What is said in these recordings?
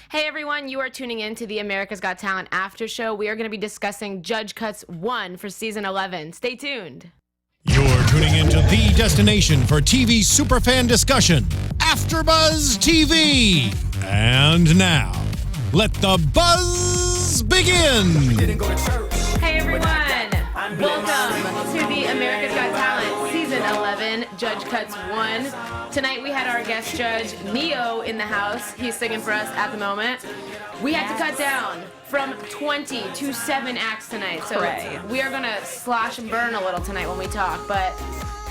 Hey everyone, you are tuning in to the America's Got Talent After Show. We are going to be discussing Judge Cuts 1 for Season 11. Stay tuned. You're tuning into the destination for TV superfan discussion, AFTERBUZZ TV. And now, let the buzz begin. Hey everyone, welcome to the America's Got Talent Season 11, Judge Cuts 1. Tonight we had our guest judge, Neo, in the house. He's singing for us at the moment. We had to cut down from 20 to 7 acts tonight. So we are going to slash and burn a little tonight when we talk, but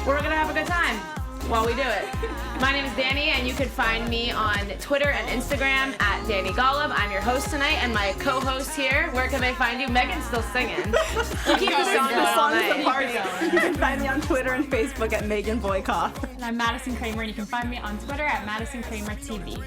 we're going to have a good time while we do it. My name is Dani, and you can find me on Twitter and Instagram at Dani Golub. I'm your host tonight, and my co-host here, where can they find you? Megan's still singing. We'll keep the song going all night. The party. You can find me on Twitter and Facebook at Megan Boykoff. And I'm Madison Cramer, and you can find me on Twitter at Madison Cramer TV.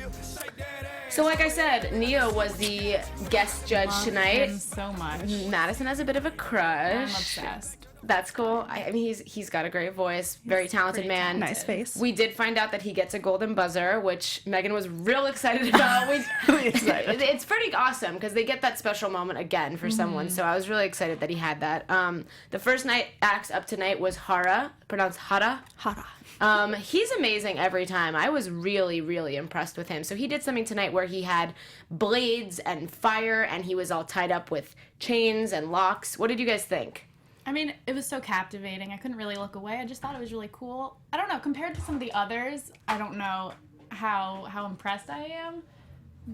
So like I said, Neo was the guest judge tonight. Him so much. Madison has a bit of a crush. I'm obsessed. That's cool. I mean, he's got a great voice, very talented man. Nice face. We did find out that he gets a golden buzzer, which Megan was real excited about. Really excited. It's pretty awesome because they get that special moment again for someone. So I was really excited that he had that. The first night acts up tonight was Hara, pronounced Hara. Hara. He's amazing every time. I was really, really impressed with him. So he did something tonight where he had blades and fire, and he was all tied up with chains and locks. What did you guys think? I mean, it was so captivating. I couldn't really look away. I just thought it was really cool. I don't know, compared to some of the others, I don't know how impressed I am.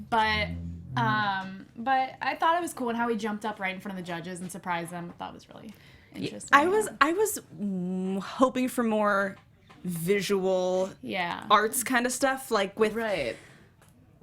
But I thought it was cool, and how he jumped up right in front of the judges and surprised them. I thought it was really interesting. I was hoping for more visual arts kind of stuff, like with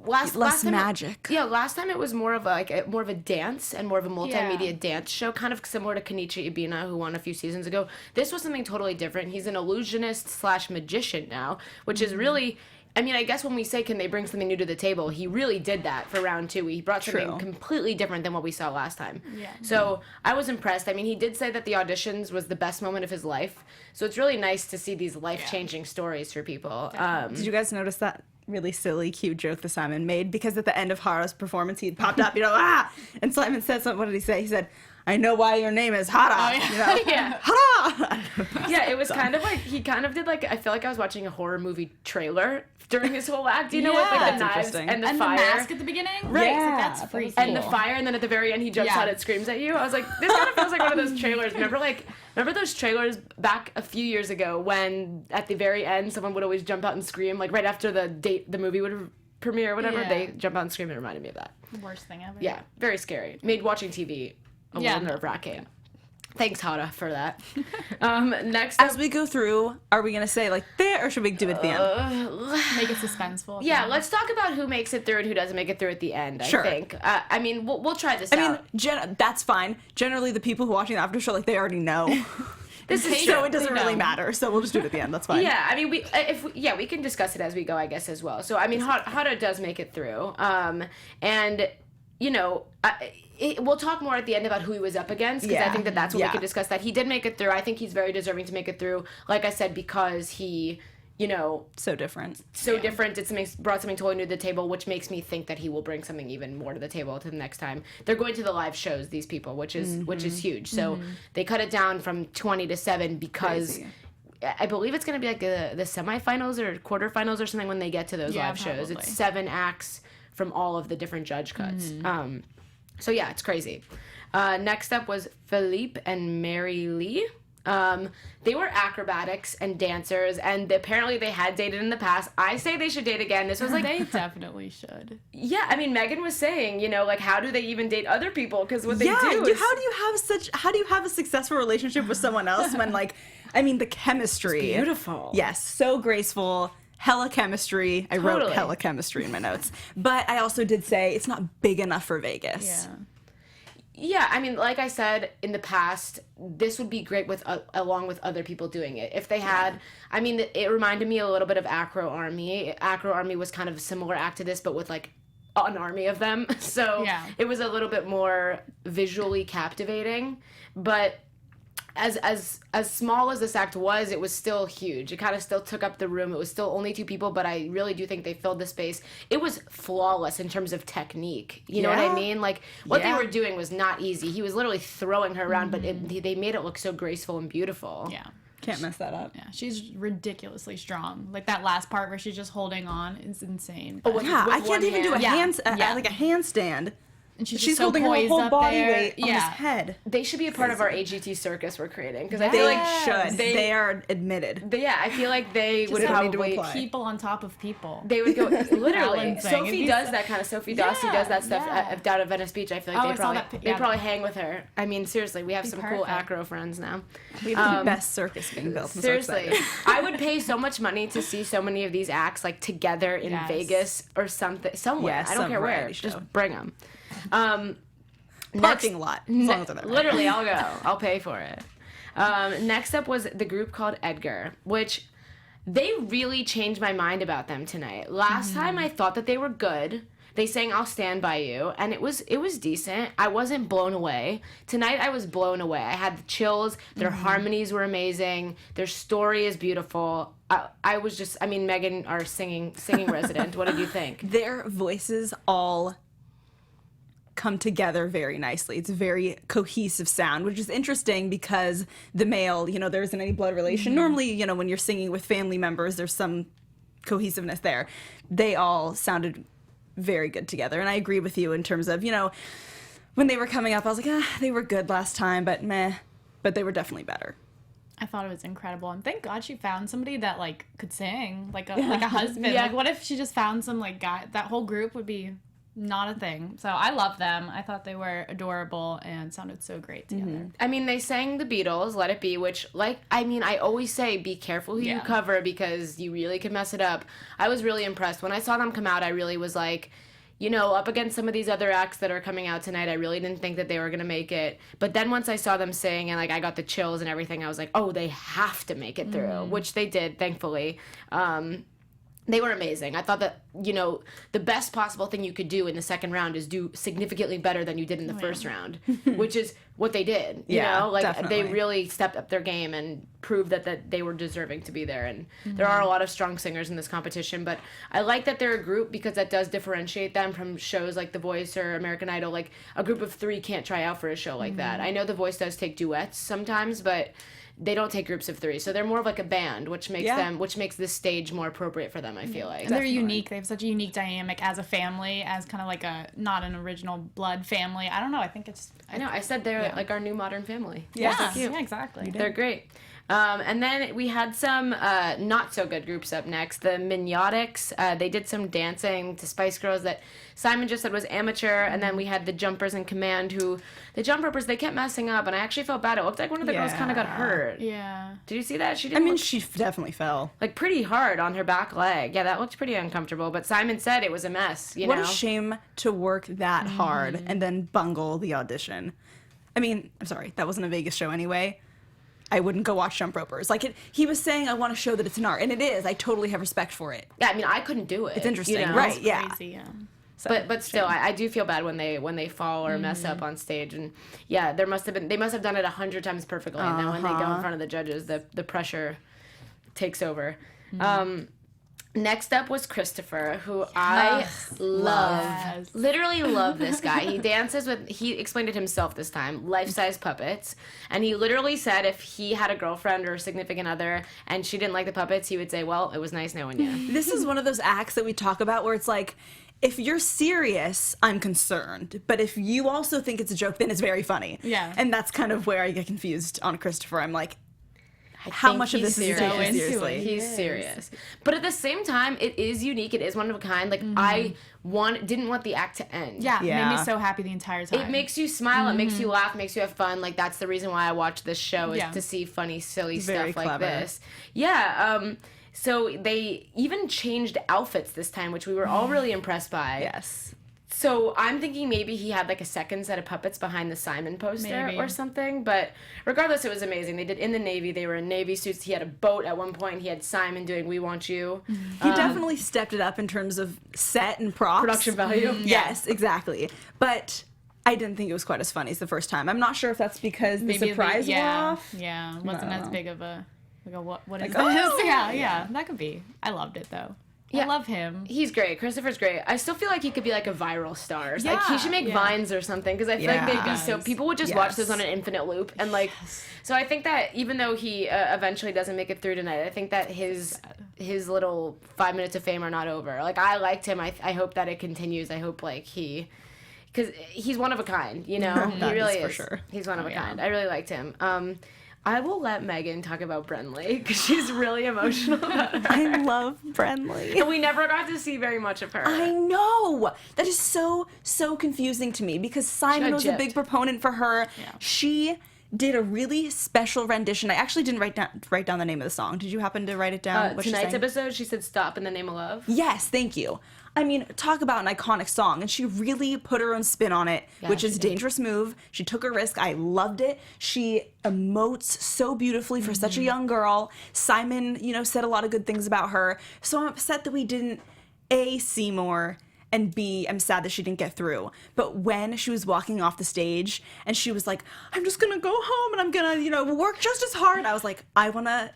less time magic. Last time it was more of a dance and more of a multimedia dance show, kind of similar to Kenichi Ibina, who won a few seasons ago. This was something totally different. He's an illusionist / magician now, which is really, I mean, I guess when we say, can they bring something new to the table, he really did that for round 2. He brought something completely different than what we saw last time. Yeah. So I was impressed. I mean, he did say that the auditions was the best moment of his life. So it's really nice to see these life-changing stories for people. Did you guys notice that really silly, cute joke that Simon made? Because at the end of Hara's performance, he popped up, and Simon said something. What did he say? He said, "I know why your name is Hara." Hara! Yeah, it was kind of like, he kind of did like, I feel like I was watching a horror movie trailer during his whole act, with like the knives and the fire. The mask at the beginning? Right. Yeah, like, that's pretty cool. And the fire, and then at the very end he jumps out and screams at you. I was like, this kind of feels like one of those trailers. Remember those trailers back a few years ago when at the very end someone would always jump out and scream, like right after the movie would premiere or whatever, they jump out and scream. It reminded me of that. The worst thing ever. Yeah, very scary. Made watching TV a little nerve-wracking. Thanks, Hara, for that. Next up, as we go through, are we going to say like there, or should we do it at the end? Make it suspenseful. Yeah, let's talk about who makes it through and who doesn't make it through at the end, I think. I mean, we'll try this out. I mean, that's fine. Generally, the people who are watching the after show, like, they already know. This is so it doesn't really matter. So we'll just do it at the end. That's fine. Yeah, I mean, we can discuss it as we go, I guess, as well. So, I mean, Hara does make it through. And, you know, we'll talk more at the end about who he was up against, because I think that's what we can discuss. That he did make it through. I think he's very deserving to make it through. Like I said, because he, you know, so different. It brought something totally new to the table, which makes me think that he will bring something even more to the table to the next time. They're going to the live shows, these people, which is huge. So they cut it down from 20 to 7 because I believe it's going to be like the semifinals or quarterfinals or something when they get to those live shows. It's 7 acts from all of the different judge cuts. So yeah, it's crazy. Next up was Philippe and Mary Lee. They were acrobatics and dancers, and apparently they had dated in the past. I say they should date again. This was like, they definitely should. Yeah, I mean, Megan was saying, you know, like, how do they even date other people? Because what they do is, how do you have a successful relationship with someone else when, like, I mean, the chemistry. It's beautiful. Yes, so graceful. Hella chemistry. I wrote hella chemistry in my notes. But I also did say it's not big enough for Vegas. Yeah, I mean, like I said in the past, this would be great with along with other people doing it. If they had, I mean, it reminded me a little bit of Acro Army. Acro Army was kind of a similar act to this, but with like an army of them. So it was a little bit more visually captivating. But as small as this act was, it was still huge. It kind of still took up the room. It was still only 2 people, but I really do think they filled the space. It was flawless in terms of technique. You know what I mean? Like, what they were doing was not easy. He was literally throwing her around, but they made it look so graceful and beautiful. Yeah. Can't mess that up. Yeah, she's ridiculously strong. Like that last part where she's just holding on is insane. Oh, Yeah, I can't even do a like a handstand. And She's so holding her poised whole up body there. weight on his head. They should be a part of our AGT circus we're creating, because I They feel like should. They are admitted. I feel like they would don't need to probably apply. People on top of people. they would go literally. Balancing. Sophie does that kind of. Sophie Dossi does that stuff down at Venice Beach. I feel like I saw that they probably hang with her. I mean, seriously, we have some cool perfect. acro friends now. We have the best circus being built. I'm so Seriously, excited. I would pay so much money to see so many of these acts like together in Vegas or something, somewhere. Yeah, I don't some care where. variety show. Just bring them. Parking lot. As long as they're there. Literally, I'll go. I'll pay for it. Next up was the group called Edgar, which they really changed my mind about them tonight. Last time I thought that they were good. They sang "I'll Stand By You," and it was decent. I wasn't blown away. Tonight I was blown away. I had the chills. Their harmonies were amazing. Their story is beautiful. I was just, I mean, Megan, our singing resident, what did you think? Their voices all come together very nicely. It's a very cohesive sound, which is interesting because the male, there isn't any blood relation. Normally, when you're singing with family members, there's some cohesiveness there. They all sounded very good together. And I agree with you in terms of, when they were coming up, I was like, they were good last time, but meh. But they were definitely better. I thought it was incredible, and thank God she found somebody that like could sing, like a husband. Yeah. Like, what if she just found some like guy? That whole group would be not a thing. So I love them. I thought they were adorable and sounded so great together. I mean, they sang the Beatles, "Let It Be," which, I always say, be careful who you cover because you really can mess it up. I was really impressed. When I saw them come out, I really was like, up against some of these other acts that are coming out tonight, I really didn't think that they were going to make it. But then once I saw them sing and, I got the chills and everything, I was like, oh, they have to make it through, which they did, thankfully. They were amazing. I thought that, the best possible thing you could do in the second round is do significantly better than you did in the first round, which is what they did. Definitely. They really stepped up their game and proved that they were deserving to be there. And there are a lot of strong singers in this competition, but I like that they're a group because that does differentiate them from shows like The Voice or American Idol. Like, a group of 3 can't try out for a show like that. I know The Voice does take duets sometimes, but they don't take groups of 3, so they're more of like a band, which makes this stage more appropriate for them, I feel like. And they're unique. They have such a unique dynamic as a family, as kind of like not an original blood family. I don't know. I think it's. I know. I said they're like our new modern family. Yeah, exactly. They're great. And then we had some not so good groups up next. The Mignotics, they did some dancing to Spice Girls that Simon just said was amateur. And then we had the Jumpers in Command, the jump ropers, they kept messing up. And I actually felt bad. It looked like one of the girls kind of got hurt. Yeah. Did you see that? She Definitely fell. Like, pretty hard on her back leg. Yeah, that looked pretty uncomfortable. But Simon said it was a mess, What a shame to work that hard and then bungle the audition. I mean, I'm sorry, that wasn't a Vegas show anyway. I wouldn't go watch jump ropers. He was saying, I want to show that it's an art, and it is. I totally have respect for it. Yeah, I mean, I couldn't do it. It's interesting, know? right? Yeah. Crazy, yeah. So, but still, I do feel bad when they fall or mess up on stage, and yeah, they must have done it 100 times perfectly, and then when they go in front of the judges, the pressure takes over. Next up was Christopher, who I love. Literally love this guy. He explained it himself this time, life-size puppets. And he literally said if he had a girlfriend or a significant other and she didn't like the puppets, he would say, well, it was nice knowing you. This is one of those acts that we talk about where it's like, if you're serious, I'm concerned. But if you also think it's a joke, then it's very funny. Yeah. And that's kind of where I get confused on Christopher. I'm like, how much of this is taken seriously? He's serious. But at the same time, it is unique. It is one of a kind. Like, I didn't want the act to end. Yeah, it made me so happy the entire time. It makes you smile. It makes you laugh. Makes you have fun. Like, that's the reason why I watch this show, is to see funny, silly Very stuff like clever. this. Yeah. So they even changed outfits this time, which we were all really impressed by. Yes. So I'm thinking maybe he had like a second set of puppets behind the Simon poster or something. But regardless, it was amazing. They did in the Navy. They were in Navy suits. He had a boat at one point. He had Simon doing "We Want You." He definitely stepped it up in terms of set and props. Production value. Yes, exactly. But I didn't think it was quite as funny as the first time. I'm not sure if that's because the surprise wore off. Yeah, wasn't as big of a what is this? oh! Yeah, that could be. I loved it though. Yeah. I love him. He's great. Christopher's great. I still feel like he could be like a viral star. Like he should make Vines or something because I feel like they'd be so people would just watch this on an infinite loop and like. So I think that even though he eventually doesn't make it through tonight, I think that his little 5 minutes of fame are not over. Like I liked him. I hope that it continues. I hope like because he's one of a kind. You know, he really is. For sure. He's one of a kind. I really liked him. I will let Megan talk about Brenley because she's really emotional about her. I love Brenley. And we never got to see very much of her. I know. That is so confusing to me because Simon was a big proponent for her. Yeah. She did a really special rendition. I actually didn't write down the name of the song. Did you happen to write it down? Tonight's episode, she said "Stop in the Name of Love." Yes, thank you. I mean, talk about an iconic song, and she really put her own spin on it, which is a dangerous move. She took a risk. I loved it. She emotes so beautifully for such a young girl. Simon, said a lot of good things about her. So I'm upset that we didn't, A, see more, and B, I'm sad that she didn't get through. But when she was walking off the stage and she was like, I'm just gonna go home and I'm gonna, work just as hard. I was like, I wanna,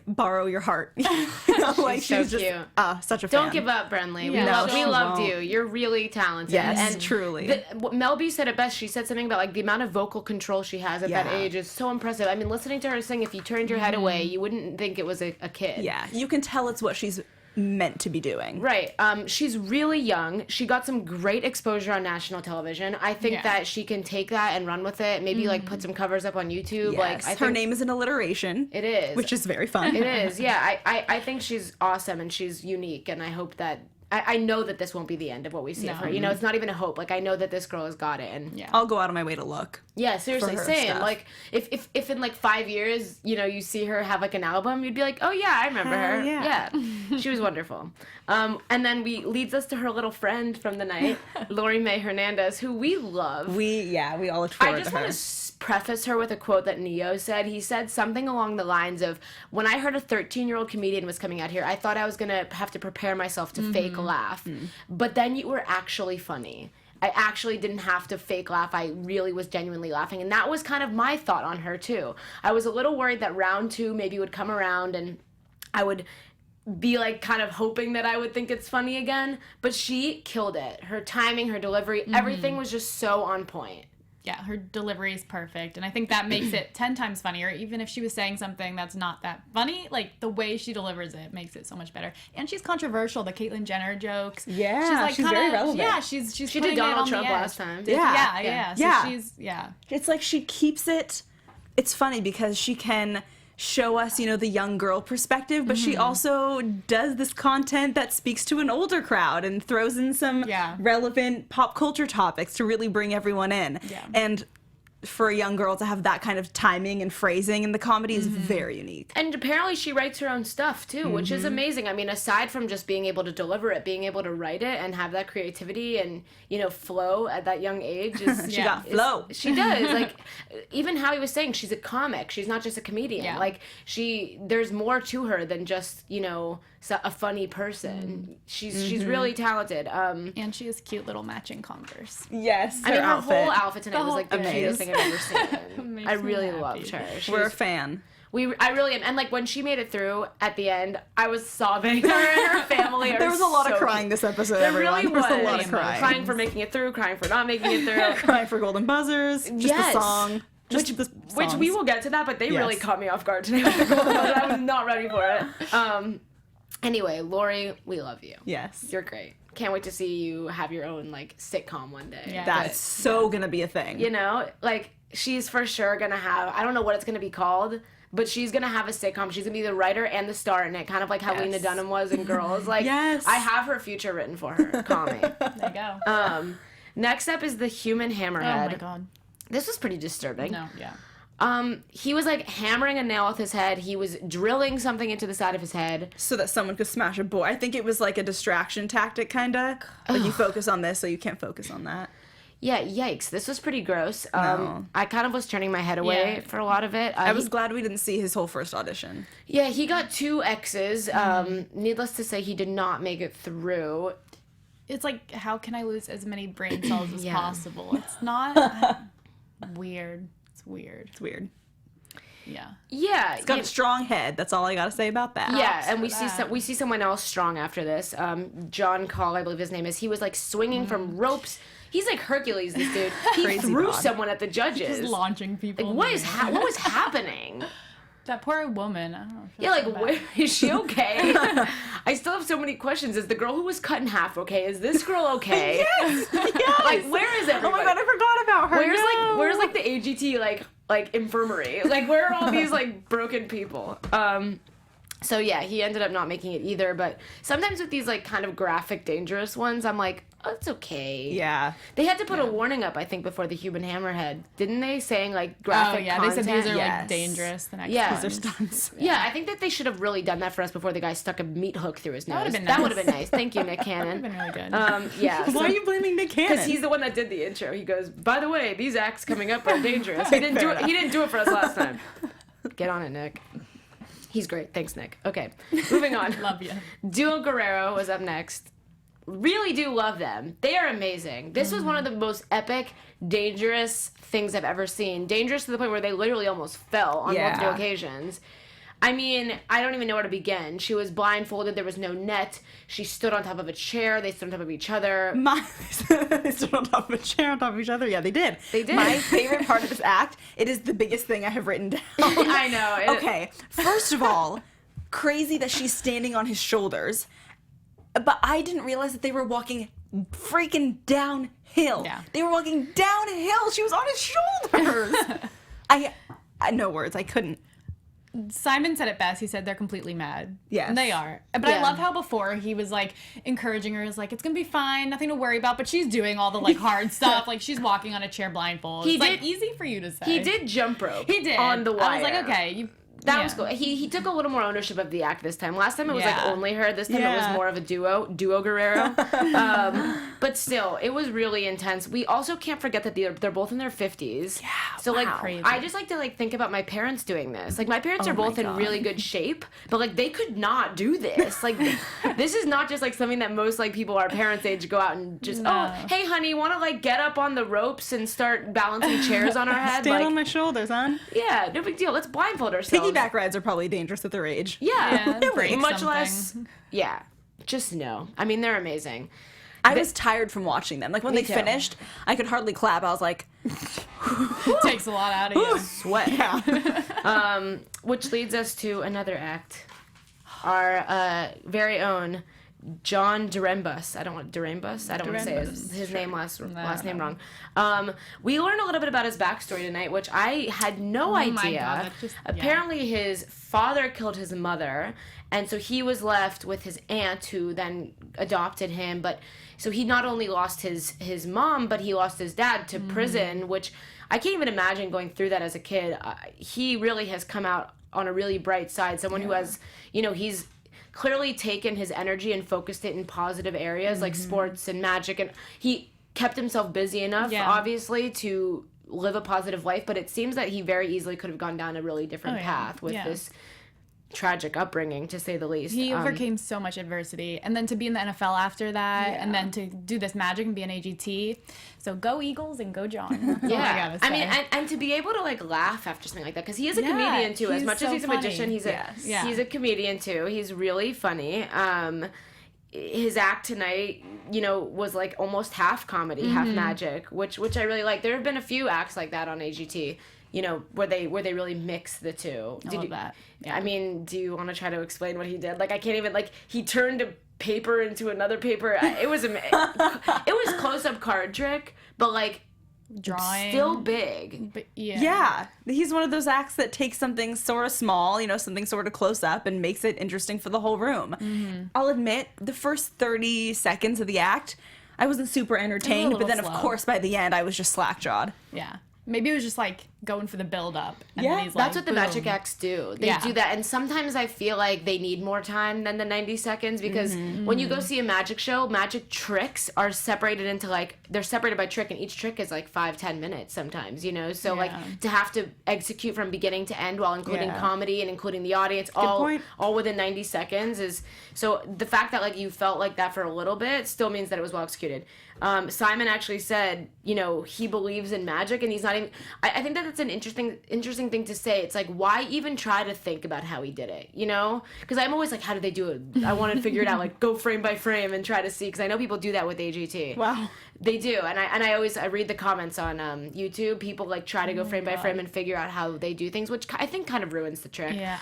borrow your heart. She was cute. Such a fan. Don't give up, Brenley. We loved you. You're really talented. Yes, and truly. Mel B said it best. She said something about, the amount of vocal control she has at that age is so impressive. I mean, listening to her sing, if you turned your head away, you wouldn't think it was a kid. Yeah, you can tell it's what she's meant to be doing. Right. She's really young. She got some great exposure on national television. I think that she can take that and run with it. Maybe put some covers up on YouTube. Yes. Her name is an alliteration. It is. Which is very fun. It is. Yeah. I think she's awesome and she's unique, and I hope that I know that this won't be the end of what we see of her. It's not even a hope. I know that this girl has got it, and I'll go out of my way to look. Yeah, seriously, same. Stuff. If in 5 years, you see her have an album, you'd be like, oh yeah, I remember her. Yeah. She was wonderful. And then leads us to her little friend from the night, Mae Hernandez, who we love. We all looked forward to her. I just want to preface her with a quote that Neo said. He said something along the lines of, when I heard a 13-year-old comedian was coming out here, I thought I was gonna have to prepare myself to fake laugh. But then you were actually funny. I actually didn't have to fake laugh. I really was genuinely laughing. And that was kind of my thought on her, too. I was a little worried that round 2 maybe would come around and I would be kind of hoping that I would think it's funny again. But she killed it. Her timing, her delivery, everything was just so on point. Yeah, her delivery is perfect, and I think that makes it 10 times funnier. Even if she was saying something that's not that funny, the way she delivers it makes it so much better. And she's controversial. The Caitlyn Jenner jokes. Yeah, she's very relevant. Yeah, she did Donald Trump last time. Yeah. So it's she keeps it. It's funny because she can show us, the young girl perspective, but she also does this content that speaks to an older crowd and throws in some relevant pop culture topics to really bring everyone in. Yeah. And for a young girl to have that kind of timing and phrasing in the comedy is very unique. And apparently she writes her own stuff too, which is amazing. I mean, aside from just being able to deliver it, being able to write it and have that creativity and, flow at that young age is she got flow. She does. Even how he was saying, she's a comic. She's not just a comedian. Yeah. There's more to her than just, a funny person. She's really talented. And she has cute little matching Converse. Yes, her whole outfit tonight was the cutest thing I've ever seen. I really loved her. We're a fan. I really am. And when she made it through at the end, I was sobbing. Her and her family are There was a lot of crying this episode, everyone. There really was. There was a lot of crying. Crying for making it through, crying for not making it through. Crying for golden buzzers. Just the song. Which we will get to that, but they really caught me off guard today with the golden buzzer. I was not ready for it. Anyway, Rory, we love you. Yes. You're great. Can't wait to see you have your own sitcom one day. Yeah. That's so gonna be a thing. She's for sure gonna have, I don't know what it's gonna be called, but she's gonna have a sitcom. She's gonna be the writer and the star in it, kind of like how Lena Dunham was in Girls. Yes. I have her future written for her. Call me. There you go. Next up is the human hammerhead. Oh my god. This was pretty disturbing. No, yeah. He was hammering a nail with his head. He was drilling something into the side of his head so that someone could smash a boy. I think it was a distraction tactic, kinda. You focus on this, so you can't focus on that. Yeah, yikes. This was pretty gross. I kind of was turning my head away for a lot of it. I was glad we didn't see his whole first audition. Yeah, he got 2 X's. Needless to say, he did not make it through. it's like, how can I lose as many brain cells as possible? It's not weird. It's weird. It's weird. Yeah. Yeah. It's got a strong head. That's all I got to say about that. Yeah, and we see someone else strong after this. John Call, I believe his name is. He was like swinging from ropes. He's like Hercules, this dude. He threw someone at the judges. Just launching people. Like, what was happening? That poor woman. I don't know. Yeah, like, where, is she okay? I still have so many questions. Is the girl who was cut in half okay? Is this girl okay? Yes. Yes. Like, where is everybody? Oh my god, I forgot about her. Where's like the AGT like infirmary? Like, where are all these like broken people? So yeah, he ended up not making it either. But sometimes with these like kind of graphic, dangerous ones, I'm like, oh, it's okay. Yeah. They had to put a warning up, I think, before the human hammerhead, didn't they? Saying like graphic content. They said these are like dangerous. The next Yeah. These are stunts. Yeah, I think that they should have really done that for us before the guy stuck a meat hook through his nose. would've been That nice. would have been nice. Thank you, Nick Cannon. That would have been really good. Yeah. Why are you blaming Nick Cannon? Because he's the one that did the intro. He goes, by the way, these acts coming up are dangerous. He didn't do it for us last time. Get on it, Nick. He's great. Thanks, Nick. Okay, moving on. Love you. Duo Guerrero was up next. Really do love them. They are amazing. This was one of the most epic, dangerous things I've ever seen. Dangerous to the point where they literally almost fell on multiple occasions. I mean, I don't even know where to begin. She was blindfolded. There was no net. She stood on top of a chair. They stood on top of each other. They stood on top of a chair on top of each other. Yeah, they did. They did. My favorite part of this act, it is the biggest thing I have written down. I know. Okay, first of all, crazy that she's standing on his shoulders. But I didn't realize that they were walking freaking downhill. Yeah. They were walking downhill. She was on his shoulders. I no words. I couldn't. Simon said it best. He said they're completely mad. Yes. And they are. But I love how before he was like encouraging her, is like, it's gonna be fine, nothing to worry about. But she's doing all the like hard stuff. Like she's walking on a chair blindfold. It's like easy for you to say. He did jump rope. He did. On the wire. I was like, okay, That was cool. He took a little more ownership of the act this time. Last time it was like only her. This time it was more of a duo Guerrero. But still, it was really intense. We also can't forget that they're both in their 50s. Yeah. So like, Crazy. I just like to like think about my parents doing this. Like my parents are both in really good shape, but like they could not do this. Like this is not just like something that most like people our parents' age go out and just hey honey, want to like get up on the ropes and start balancing chairs on our head? Stand like, on my shoulders, hon. Yeah, no big deal. Let's blindfold ourselves. Piggyback rides are probably dangerous at their age. Yeah, break much something. less. Yeah, just no. I mean, they're amazing. I was tired from watching them. Like when they too. finished, I could hardly clap. I was like, takes a lot out of you. Sweat. yeah. Which leads us to another act. Our very own John Durbus. I don't want to say his name last name wrong. We learned a little bit about his backstory tonight, which I had no idea. God, Apparently, his father killed his mother, and so he was left with his aunt, who then adopted him. But so he not only lost his mom, but he lost his dad to prison, which I can't even imagine going through that as a kid. He really has come out on a really bright side. Someone who has, he's clearly taken his energy and focused it in positive areas like sports and magic, and he kept himself busy enough obviously to live a positive life, but it seems that he very easily could have gone down a really different path with this tragic upbringing, to say the least. He overcame so much adversity, and then to be in the NFL after that, and then to do this magic and be an AGT. So go Eagles and go John. That's all I gotta say. I mean, and to be able to like laugh after something like that, because he is a comedian too. As much as he's a magician, he's a comedian too. He's really funny. His act tonight, was like almost half comedy, half magic, which I really like. There have been a few acts like that on AGT. Where they really mix the two. I love that. Yeah. I mean, do you want to try to explain what he did? Like, I can't even, like, he turned a paper into another paper. It was close-up card trick, but, like, drawing. Still big. But Yeah. He's one of those acts that takes something sort of small, something sort of close up, and makes it interesting for the whole room. I'll admit, the first 30 seconds of the act, I wasn't super entertained, but then, of course, by the end, I was just slack-jawed. Yeah. Maybe it was just like going for the build up. And Yeah, then he's That's like, what the boom. Magic Acts do. They do that. And sometimes I feel like they need more time than the 90 seconds because when you go see a magic show, magic tricks are separated into like, they're separated by trick and each trick is like 5-10 minutes sometimes, you know? So like to have to execute from beginning to end while including comedy and including the audience all within 90 seconds is, so the fact that like you felt like that for a little bit still means that it was well executed. Simon actually said, you know, he believes in magic and he's not even, I think that that's an interesting thing to say. It's like, why even try to think about how he did it, you know? Because I'm always like, how did they do it? I want to figure it out, like go frame by frame and try to see, because I know people do that with AGT. Wow. They do, and I read the comments on YouTube. People like try to go frame by frame and figure out how they do things, which I think kind of ruins the trick. Yeah,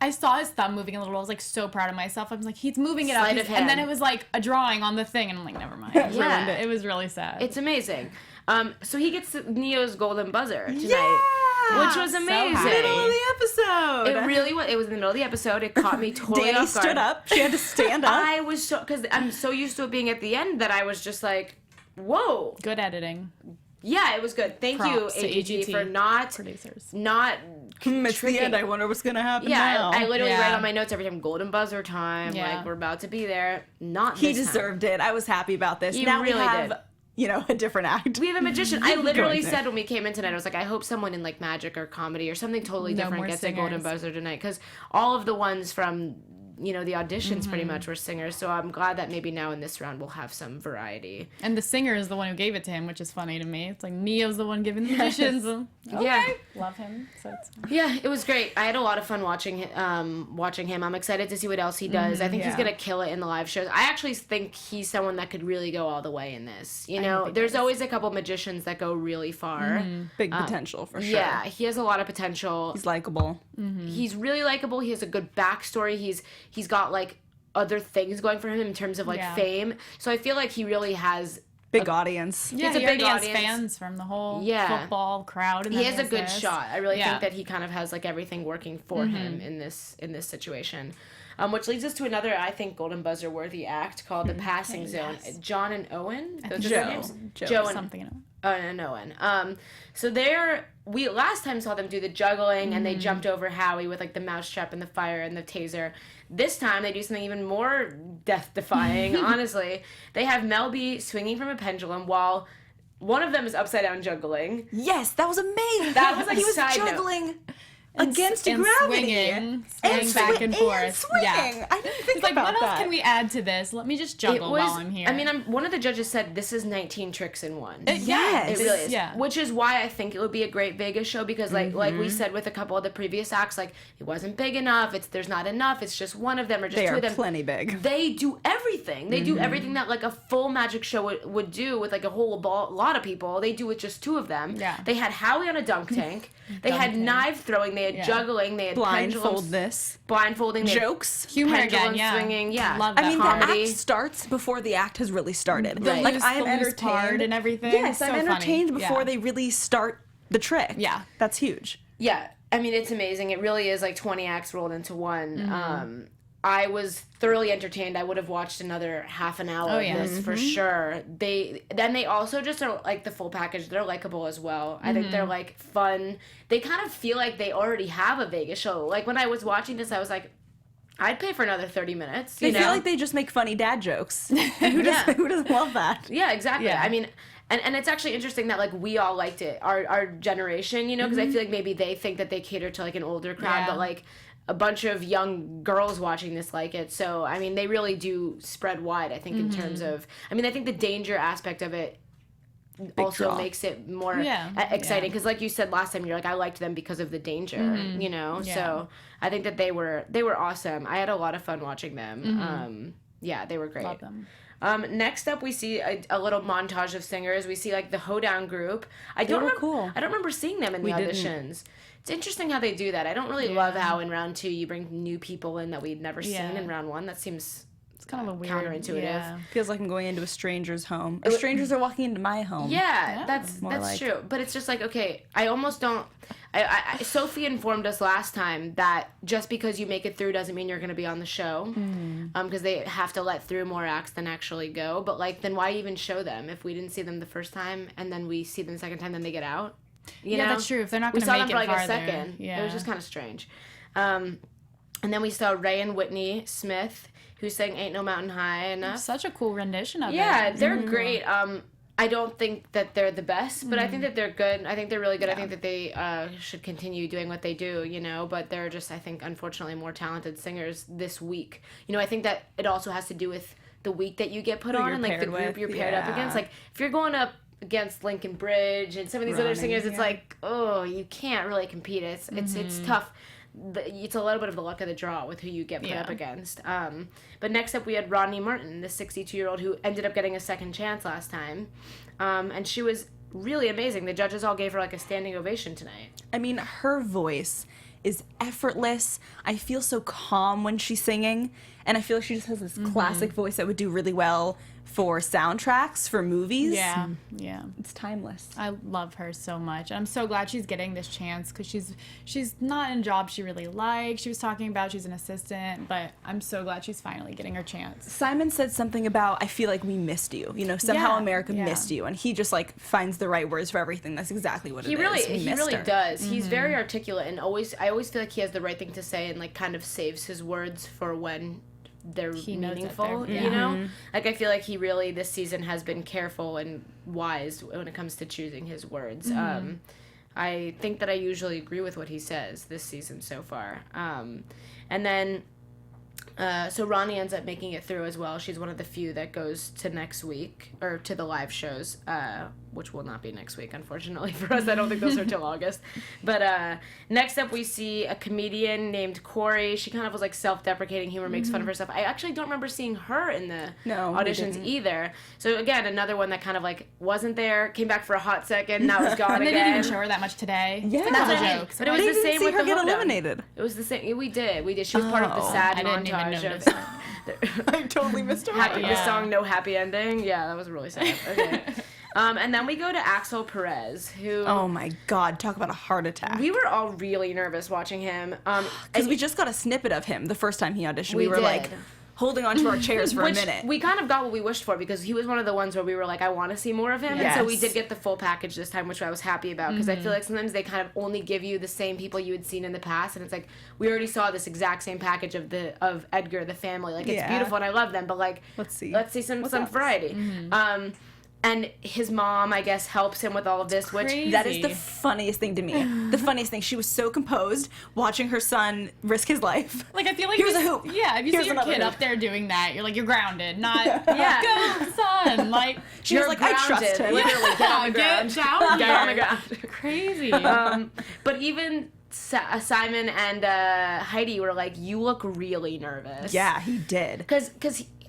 I saw his thumb moving a little. I was like so proud of myself. I was like, he's moving it up, Sleight of hand. and then it was like a drawing on the thing, and I'm like, never mind. Yeah. It was really sad. It's amazing. So he gets Neo's golden buzzer tonight. Yeah! Which was amazing. happy. Middle of the episode. It really was. It was in the middle of the episode. It caught me totally Dani off guard. stood up. She had to stand up. I was so, because I'm so used to it being at the end that I was just like, whoa. Good editing. Yeah, it was good. Thank Props you, to AGT, for not producers. It's the end. I wonder what's gonna happen now. I literally Yeah. write on my notes every time, golden buzzer time, Yeah. like we're about to be there. Not He this time. deserved it. I was happy about this. He now really we have, did. you know, a different act. We have a magician. I literally Going said when we came in tonight, I was like, I hope someone in like magic or comedy or something totally No different more gets a golden singers. buzzer tonight, because all of the ones from, you know, the auditions pretty much were singers. So I'm glad that maybe now in this round we'll have some variety. And the singer is the one who gave it to him, which is funny to me. It's like Neo's the one giving the magicians. Yeah. Love him. So it's fine. Yeah, it was great. I had a lot of fun watching him. I'm excited to see what else he does. I think he's yeah. gonna kill it in the live shows. I actually think he's someone that could really go all the way in this. You know, think there's he always a couple magicians that go really far. Big potential for sure. Yeah, he has a lot of potential. He's likable. He's really likable. He has a good backstory. He's got like other things going for him in terms of like Yeah. fame. So I feel like he really has. Big audience. Yeah, It's a he big already has audience. fans from the whole Yeah. football crowd. And He then has a good this. shot. I really Yeah. think that he kind of has like everything working for him in this situation. Which leads us to another, I think, golden buzzer worthy act called the Passing Zone. John and Owen. Those are their Joe. names. Joe and Something. and Owen. So we last time saw them do the juggling and they jumped over Howie with like the mousetrap and the fire and the taser. This time they do something even more death-defying, honestly. They have Mel B swinging from a pendulum while one of them is upside down juggling. Yes, that was amazing. That was, like, he was side note. juggling against and gravity. swinging back and forth. Swinging. Yeah. I didn't think It's like, about what that. else can we add to this? Let me just juggle while I'm here. I mean, one of the judges said this is 19 tricks in one. Yes. It really is. Yeah. Which is why I think it would be a great Vegas show, because like we said with a couple of the previous acts, like it wasn't big enough, there's not enough, it's just one of them or just They two are of them. plenty big. They do everything. They do everything that like a full magic show would do with like a whole lot of people. They do with just two of them. Yeah. They had Howie on a dunk tank. They had knife throwing. They had juggling. They had Blindfold pendulums, this. blindfolding. They had Jokes. humor pendulum again, yeah. swinging. Yeah. Love that. I mean, comedy. the act starts before the act has really started. Right. Like, loose- I'm the loose part entertained. and everything. Yes, So I'm funny. entertained before Yeah. they really start the trick. Yeah. That's huge. Yeah, I mean, it's amazing. It really is like 20 acts rolled into one. Mm-hmm. I was thoroughly entertained. I would have watched another half an hour of yeah. this for sure. They also just are like the full package. They're likable as well. I think they're like fun. They kind of feel like they already have a Vegas show. Like when I was watching this, I was like, I'd pay for another 30 minutes. They You know? feel like they just make funny dad jokes. Who doesn't love that? Yeah, exactly. Yeah. I mean, and it's actually interesting that like we all liked it, our generation, you know, because I feel like maybe they think that they cater to like an older crowd, Yeah. but like a bunch of young girls watching this like it. So I mean, they really do spread wide. I think in terms of, I mean, I think the danger aspect of it also draw. makes it more Yeah. exciting, because like you said last time, you're like, I liked them because of the danger, you know. Yeah. So I think that they were awesome. I had a lot of fun watching them. Yeah, they were great. Love them. Next up, we see a little montage of singers. We see like the Hoedown group. I don't were remember, cool. I don't remember seeing them in the didn't. auditions. It's interesting how they do that. I don't really love how in round 2 you bring new people in that we'd never seen Yeah. in round 1. That seems It's kind of a weird. counterintuitive. Yeah. Feels like I'm going into a stranger's home. Or strangers are walking into my home. Yeah, that's More like- true. But it's just like, okay, I almost don't. Sophie informed us last time that just because you make it through doesn't mean you're going to be on the show, because they have to let through more acts than actually go. But like, then why even show them if we didn't see them the first time and then we see them the second time, then they get out? You know? that's true. If they're not going to we make saw them it for like farther, a second. yeah. It was just kind of strange. And then we saw Ray and Whitney Smith, who sang "Ain't No Mountain High Enough." Such a cool rendition of it. Yeah, they're great. I don't think that they're the best, but I think that they're good. I think they're really good. Yeah. I think that they should continue doing what they do, you know, but they're just, I think, unfortunately more talented singers this week. You know, I think that it also has to do with the week that you get put on and, like, the group you're paired up against. Like, if you're going up against Lincoln Bridge and some of these other singers, it's like, oh, you can't really compete. It's tough. It's a little bit of the luck of the draw with who you get put up against. But next up we had Rodney Martin, the 62-year-old who ended up getting a second chance last time. And she was really amazing. The judges all gave her like a standing ovation tonight. I mean, her voice is effortless. I feel so calm when she's singing. And I feel like she just has this classic voice that would do really well for soundtracks, for movies. Yeah. It's timeless. I love her so much. I'm so glad she's getting this chance because she's not in a job she really likes. She was talking about she's an assistant, but I'm so glad she's finally getting her chance. Simon said something about, I feel like we missed you. You know, somehow America missed you. And he just, like, finds the right words for everything. That's exactly what it is. He really does. He's very articulate, and I always feel like he has the right thing to say and, like, kind of saves his words for when they're meaningful, you know? Like, I feel like he really, this season, has been careful and wise when it comes to choosing his words. I think that I usually agree with what he says this season so far. And then, so Ronnie ends up making it through as well. She's one of the few that goes to next week, or to the live shows, which will not be next week, unfortunately, for us. I don't think those are till August. But next up, we see a comedian named Corey. She kind of was, like, self-deprecating humor, makes fun of herself. I actually don't remember seeing her in the auditions either. So, again, another one that kind of, like, wasn't there, came back for a hot second, now is gone and they again. didn't even show her that much today. Yeah. That's what I mean. But it was the same with the get hoedown. eliminated. It was the same. We did. She was part of the sad I didn't even montage notice of... I totally missed her. The song No Happy Ending. Yeah, that was really sad. Okay. And then we go to Axel Perez, who... Oh my God, talk about a heart attack. We were all really nervous watching him. Because we just got a snippet of him the first time he auditioned. We were like holding onto our chairs for a minute. We kind of got what we wished for because he was one of the ones where we were like, I want to see more of him. Yes. And so we did get the full package this time, which I was happy about because I feel like sometimes they kind of only give you the same people you had seen in the past. And it's like, we already saw this exact same package of Edgar, the family. Like, it's beautiful and I love them, but like, let's see some variety. And his mom, I guess, helps him with all of this, which... That is the funniest thing to me. The funniest thing. She was so composed watching her son risk his life. Like, I feel like... Here's a hoop. Yeah, if you see your kid hoop. up there doing that, you're like, you're grounded, not... Go, son! Like, she was like, I trust him. Literally, get on the ground. Get on the ground. Crazy. But even... Simon and Heidi were like, you look really nervous. Yeah, he did. Because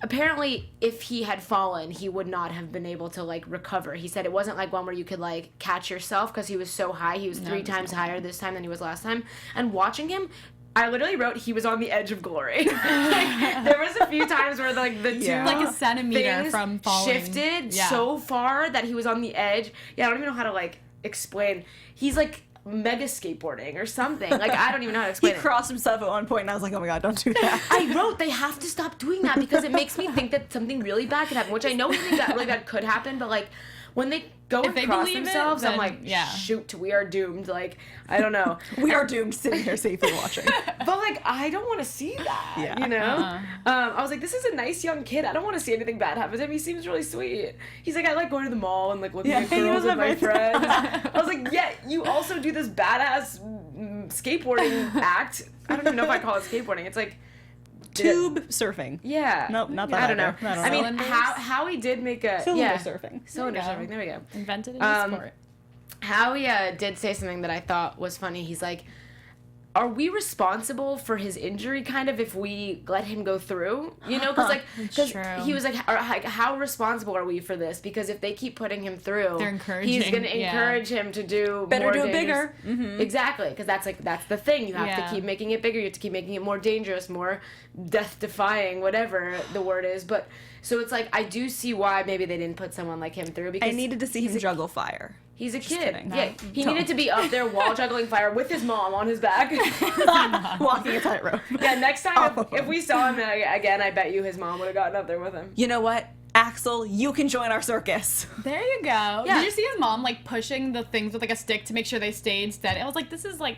apparently if he had fallen, he would not have been able to, like, recover. He said it wasn't like one where you could, like, catch yourself because he was so high. He was 3 times higher this time than he was last time. And watching him, I literally wrote he was on the edge of glory. Like, there was a few times where, like, the two like a centimeter from falling. Shifted so far that he was on the edge. Yeah, I don't even know how to, like, explain. He's, like... mega skateboarding or something. Like, I don't even know how to explain He crossed himself at one point and I was like, oh my God, don't do that. I wrote they have to stop doing that because it makes me think that something really bad could happen, which I know we think that really bad could happen, but like when they go and cross themselves, I'm like, shoot, we are doomed. Like, I don't know. We are doomed sitting here safely watching. But like, I don't want to see that, you know? I was like, this is a nice young kid. I don't want to see anything bad happen to him. He seems really sweet. He's like, I like going to the mall and like looking at girls with my friends. I was like, yeah, you also do this badass skateboarding act. I don't even know if I call it skateboarding. It's like, tube surfing. Yeah. Nope, not that. I don't know. I mean, how he did make a cylinder surfing. Cylinder surfing. There we go. Invented in the sport. Howie did say something that I thought was funny. He's like, are we responsible for his injury kind of if we let him go through? You know, because like, he was like, how responsible are we for this? Because if they keep putting him through, he's going to encourage him to do better, more do it bigger. Exactly, because that's the thing. You have to keep making it bigger. You have to keep making it more dangerous, more death-defying, whatever the word is. But so it's like, I do see why maybe they didn't put someone like him through. Because I needed to see him juggle fire. He's a kid. Kidding. Yeah, he needed to be up there while juggling fire with his mom on his back. Walking a tightrope. Yeah, next time if we saw him again, I bet you his mom would have gotten up there with him. You know what? Axel, you can join our circus. There you go. Yeah. Did you see his mom like pushing the things with like a stick to make sure they stayed steady? I was like, this is like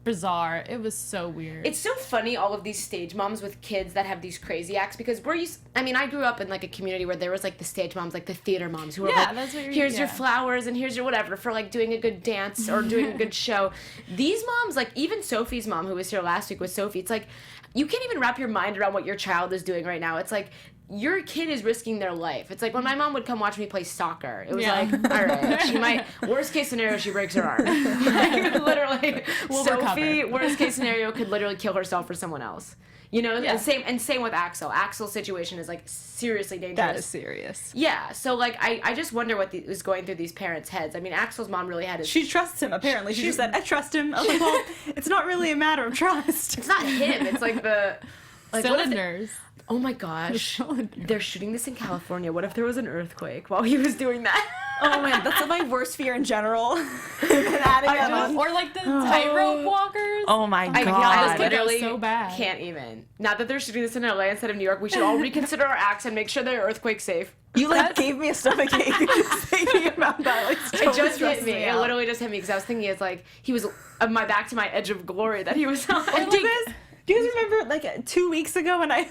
bizarre. It was so weird. It's so funny, all of these stage moms with kids that have these crazy acts, because I grew up in like a community where there was like the stage moms, like the theater moms who were like, that's what here's your flowers and here's your whatever for like doing a good dance or doing a good show. These moms, like even Sophie's mom who was here last week with Sophie, it's like, you can't even wrap your mind around what your child is doing right now. It's like, your kid is risking their life. It's like when my mom would come watch me play soccer. It was like, all right, she might, worst case scenario, she breaks her arm. Like, literally, Sophie, worst case scenario, could literally kill herself for someone else. You know, and same with Axel. Axel's situation is like seriously dangerous. That is serious. Yeah, so like I just wonder what was going through these parents' heads. I mean, Axel's mom really had his... She trusts him, apparently. She just said, I trust him. I was like, well, it's not really a matter of trust. It's not him, it's like the... Like, cylinders. Oh my gosh, they're shooting this in California. What if there was an earthquake while he was doing that? Oh man, that's my worst fear in general. Or like the tightrope walkers. Oh my god. I That literally was so bad. can't even. Now that they're shooting this in LA instead of New York, we should all reconsider our acts and make sure they're earthquake safe. You like gave me a stomachache thinking about that. Like, It just hit me. It literally just hit me because I was thinking it's like he was my back to my edge of glory that he was on. Do you guys remember like 2 weeks ago when I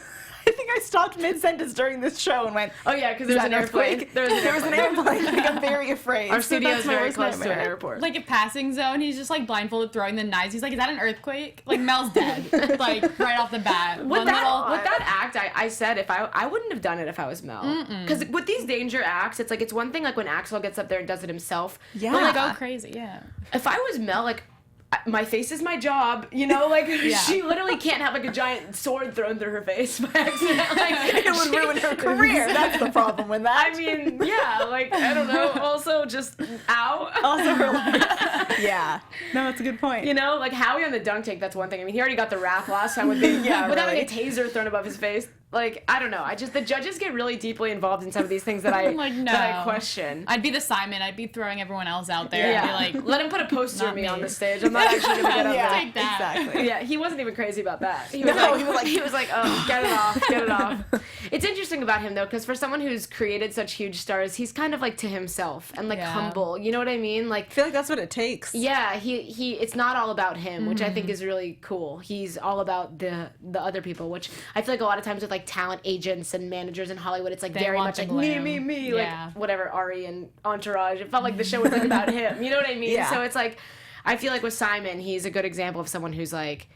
think I stopped mid-sentence during this show and went, oh yeah, because there was an airplane. There was an airplane. Like, I'm very afraid. Our studio is that's my very worst close to an nightmare. airport. Like a passing zone, he's just like blindfolded throwing the knives. He's like, is that an earthquake? Like Mel's dead. Like right off the bat. With that act, I said if I wouldn't have done it if I was Mel. Because with these danger acts, it's like it's one thing like when Axel gets up there and does it himself. Yeah. But like go crazy, yeah. if I was Mel, like my face is my job, you know, like she literally can't have like a giant sword thrown through her face by accident. Like It would ruin her career. That's the problem with that. I mean, yeah, like I don't know. Also, just ow. Also her life. Yeah. No, that's a good point. You know, like Howie on the dunk tank. That's one thing. I mean, he already got the wrath last time with having a taser thrown above his face. Like I don't know. The judges get really deeply involved in some of these things that I like, no. that I question. I'd be the Simon. I'd be throwing everyone else out there. Yeah, I'd be like, let him put a poster of me me. on the stage. I'm not actually gonna get up there. take that. Exactly. Yeah, he wasn't even crazy about that. He was like, oh, get it off. It's interesting about him though, because for someone who's created such huge stars, he's kind of like to himself and like humble. You know what I mean? Like, I feel like that's what it takes. yeah, he it's not all about him, which I think is really cool. He's all about the other people, which I feel like a lot of times with like talent agents and managers in Hollywood, it's like They very want much to like glam. me, Yeah. like whatever, Ari and Entourage. It felt like the show was like about him. You know what I mean? Yeah. So it's like I feel like with Simon, he's a good example of someone who's like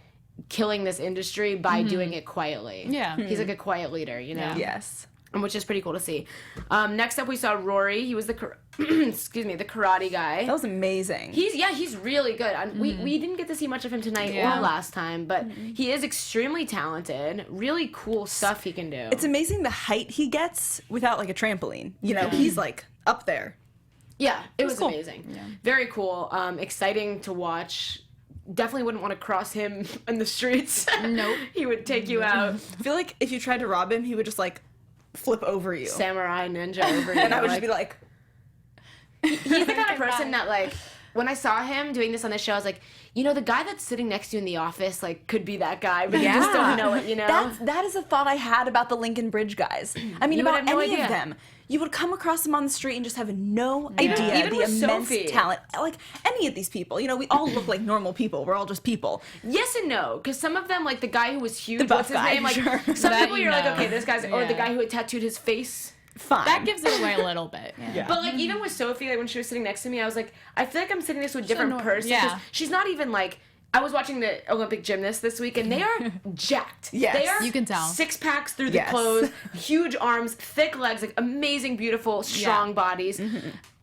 killing this industry by doing it quietly. Yeah. He's like a quiet leader, you know? Yeah. Yes. Which is pretty cool to see. Next up, we saw Rory. He was the karate guy. That was amazing. He's really good. We didn't get to see much of him tonight or last time, but he is extremely talented. Really cool stuff he can do. It's amazing the height he gets without like a trampoline. You know, he's like up there. Yeah, it was cool. amazing. Yeah. Very cool. Exciting to watch. Definitely wouldn't want to cross him in the streets. Nope. He would take you out. I feel like if you tried to rob him, he would just like flip over you. Samurai ninja over you. And I would just be like, he's the kind of person that like when I saw him doing this on the show, I was like, you know, the guy that's sitting next to you in the office like could be that guy, but you just don't know it, you know? That is a thought I had about the Lincoln Bridge guys. I mean, You would about have no any idea. of them. You would come across them on the street and just have no idea Even the with immense Sophie. talent. Like any of these people, you know, we all look like normal people. We're all just people. Yes and no, because some of them, like the guy who was huge, The buff what's his guy, name? Like sure. some That people, you you're like, know. okay, this guy's, or the Yeah. guy who had tattooed his face. Fine. That gives it away a little bit. Yeah. But like even with Sophie, like when she was sitting next to me, I was like, I feel like I'm sitting next to a different normal. person. 'Cause Yeah. she's not even like. I was watching the Olympic gymnasts this week, and they are jacked. Yes. They are You can tell. 6 packs through the Yes. clothes, huge arms, thick legs, like amazing, beautiful, strong bodies.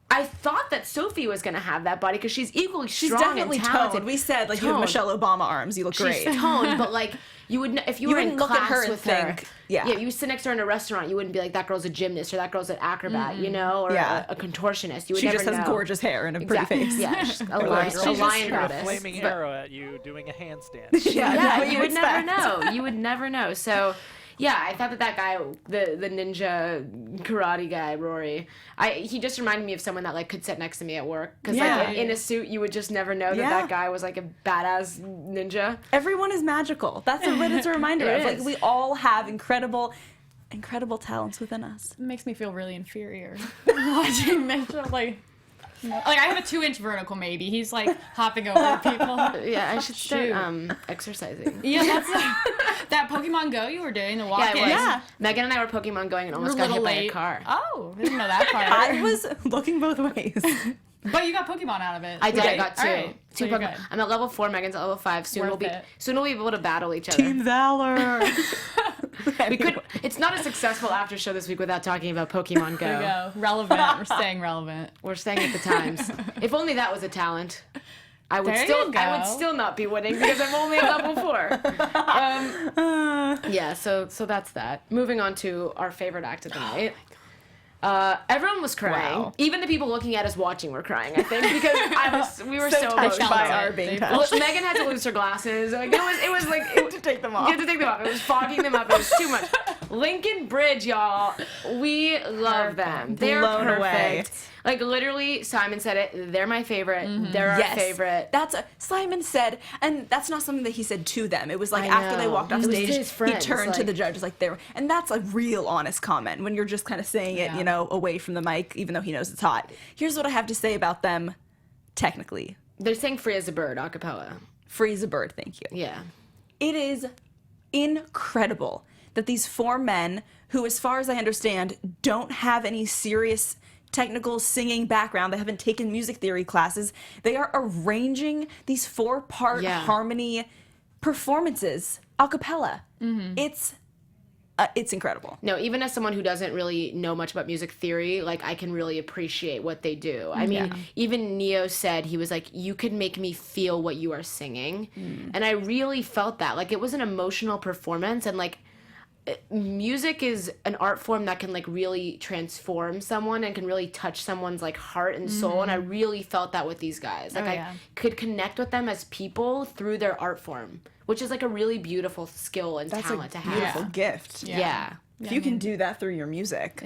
I thought that Sophie was gonna have that body because she's equally She's strong definitely and talented. toned. We said like you have Toned. Michelle Obama arms. You look great. She's toned, but like you would if you were in wouldn't look at class her and with think, her. yeah. You would sit next to her in a restaurant. You wouldn't be like that girl's a gymnast or that girl's an acrobat, you know, or Yeah. a contortionist. You would She never just has know. gorgeous hair and a pretty Exactly. face. Yeah, she's a Like, lion, she's a just lion sort of goddess. Flaming But- arrow at you doing a handstand. Yeah, yeah, what you would never expect. know. You would never know. So, yeah, I thought that guy, the ninja karate guy, Rory, he just reminded me of someone that like could sit next to me at work because Yeah. like in a suit, you would just never know that Yeah. that guy was like a badass ninja. Everyone is magical. That's what it's a reminder It of. Like is. we all have incredible incredible talents within us. It makes me feel really inferior watching Mitchell. Like I have a 2-inch vertical. Maybe he's like hopping over people. Yeah, I should start exercising. Yeah, that's that Pokemon Go you were doing, the walk-in. Yeah, it was. Yeah. Megan and I were Pokemon going and almost got hit by a car. Oh, I didn't know that part. I was looking both ways. But you got Pokemon out of it. I did. I got 2. Right. Two So Pokemon. I'm at level 4. Megan's at level 5. Soon we'll be able to battle each other. Team Valor. We could. It's not a successful after show this week without talking about Pokemon Go. There you go. Relevant. We're staying relevant. We're staying at the times. If only that was a talent. I would still not be winning because I'm only at level 4. Yeah, so that's that. Moving on to our favorite act of the night. Everyone was crying. Wow. Even the people looking at us watching were crying, I think, because we were so touched by our being touched. Well, Megan had to lose her glasses. Like it was like to take them off. You had to take them off. It was fogging them up. It was too much. Lincoln Bridge, y'all. We love them. They're perfect. Away. Like literally, Simon said it. They're my favorite. Mm-hmm. They're our favorite. Simon said, and that's not something that he said to them. It was like after they walked off stage, he turned to the judges like they were, and that's a real honest comment when you're just kind of saying it, away from the mic, even though he knows it's hot. Here's what I have to say about them. Technically, they're saying "Free as a Bird" a cappella. Free as a bird. Thank you. Yeah, it is incredible that these 4 men, who, as far as I understand, don't have any serious technical singing background, they haven't taken music theory classes, they are arranging these 4-part harmony performances a cappella. Mm-hmm. It's incredible. No, even as someone who doesn't really know much about music theory, like I can really appreciate what they do. I mean, even Neo said, he was like, you could make me feel what you are singing. And I really felt that. Like it was an emotional performance, and like music is an art form that can like really transform someone and can really touch someone's like heart and soul. And I really felt that with these guys. Like I could connect with them as people through their art form, which is like a really beautiful skill and talent to have. That's a beautiful gift. Yeah. If you can do that through your music.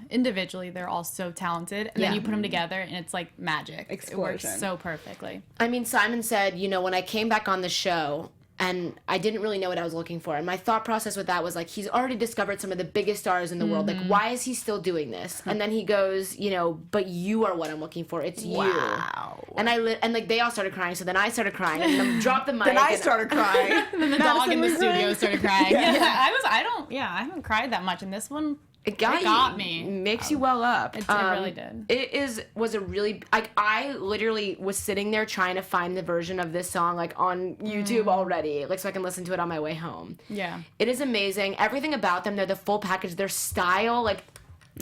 Individually, they're all so talented. And then you put them together and it's like magic. Explosion. It works so perfectly. I mean, Simon said, when I came back on the show, and I didn't really know what I was looking for. And my thought process with that was like, he's already discovered some of the biggest stars in the world. Like, why is he still doing this? And then he goes, but you are what I'm looking for. It's you. Wow. And and like they all started crying. So then I started crying and then dropped the mic. Then I started crying. And then the dog in the studio started crying. I haven't cried that much in this one. It got me. Makes you well up. It really did. It was a really, like, I literally was sitting there trying to find the version of this song, like, on YouTube already, like, so I can listen to it on my way home. Yeah. It is amazing. Everything about them, they're the full package. Their style, like,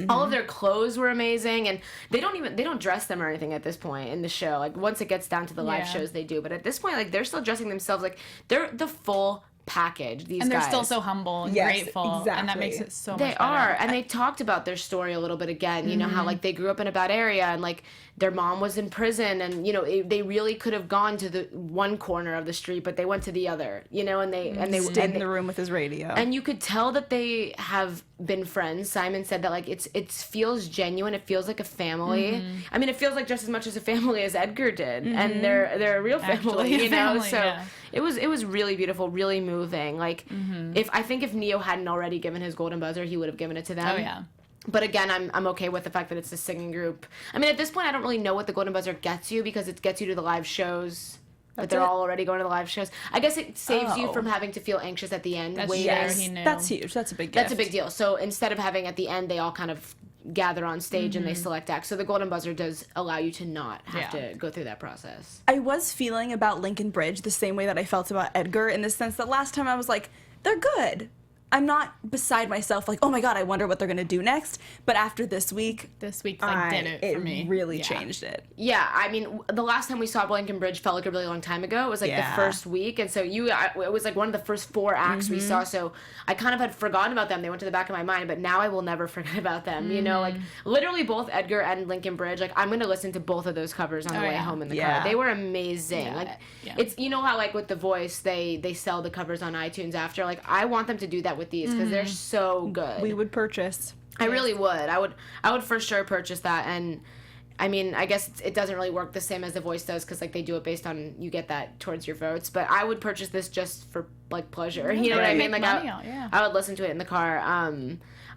all of their clothes were amazing, and they don't dress them or anything at this point in the show. Like, once it gets down to the live shows, they do. But at this point, like, they're still dressing themselves, like, they're the full package. These and they're guys. still so humble and grateful, and that makes it so much better. They are, and they talked about their story a little bit again. You know how like they grew up in a bad area, and like their mom was in prison, and they really could have gone to the one corner of the street, but they went to the other. And they stayed in the room with his radio. And you could tell that they have been friends. Simon said that like it feels genuine. It feels like a family. I mean, it feels like just as much as a family as Edgar did, and they're a real family. Actually, so. It was really beautiful, really moving. Like, if Neo hadn't already given his golden buzzer, he would have given it to them. Oh yeah. But again, I'm okay with the fact that it's a singing group. I mean, at this point, I don't really know what the golden buzzer gets you because it gets you to the live shows. But they're all already going to the live shows. I guess it saves you from having to feel anxious at the end. That's That's huge. That's a big gift. That's a big deal. So instead of having at the end, they all kind of gather on stage and they select acts. So the golden buzzer does allow you to not have to go through that process. I was feeling about Lincoln Bridge the same way that I felt about Edgar, in the sense that last time I was like, they're good. I'm not beside myself like, oh my god, I wonder what they're going to do next. But after this week did it for me. It really changed it. Yeah, I mean, the last time we saw Lincoln Bridge felt like a really long time ago. It was like the first week. And so it was like one of the first 4 acts we saw. So I kind of had forgotten about them. They went to the back of my mind. But now I will never forget about them. Like literally both Edgar and Lincoln Bridge. Like I'm going to listen to both of those covers on the way home in the car. They were amazing. It's, how like with The Voice, they sell the covers on iTunes after. Like I want them to do that with these because they're so good. We would purchase. I really would. I would for sure purchase that. And I mean, I guess it doesn't really work the same as The Voice does because like they do it based on you get that towards your votes. But I would purchase this just for like pleasure. You know what I mean? Like yeah. I would listen to it in the car.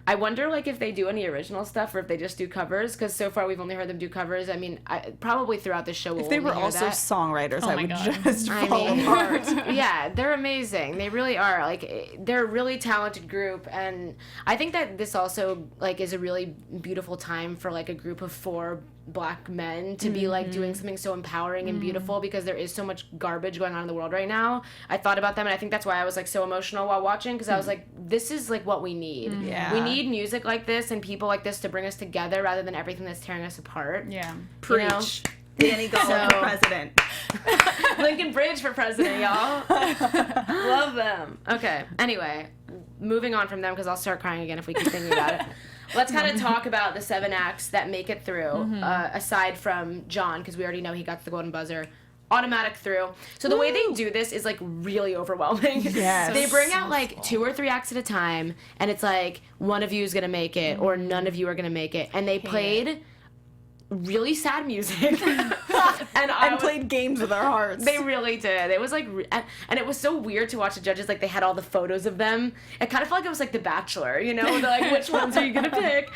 I wonder like if they do any original stuff or if they just do covers, because so far we've only heard them do covers. I mean, probably throughout the show we'll If they were only hear also that. songwriters, I would God. just fall apart. Yeah, they're amazing. They really are. Like, they're a really talented group, and I think that this also like is a really beautiful time for like a group of 4 Black men to be like doing something so empowering and beautiful, because there is so much garbage going on in the world right now. I thought about them, and I think that's why I was like so emotional while watching, because I was like, this is like what we need. Yeah. We need music like this and people like this to bring us together rather than everything that's tearing us apart. Yeah. Preach. You know? Dani Golub for president. Lincoln Bridge for president, y'all. Love them. Okay. Anyway, moving on from them, because I'll start crying again if we keep thinking about it. Let's kind of talk about the 7 acts that make it through, aside from John, because we already know he got the golden buzzer. Automatic through. So the way they do this is like really overwhelming. Yes. They bring out like 2 or 3 acts at a time, and it's like one of you is gonna make it, or none of you are gonna make it. And they played really sad music, and Played games with our hearts. They really did. It was like, and it was so weird to watch the judges. Like, they had all the photos of them. It kind of felt like it was like The Bachelor, you know? They're like, which ones are you gonna pick?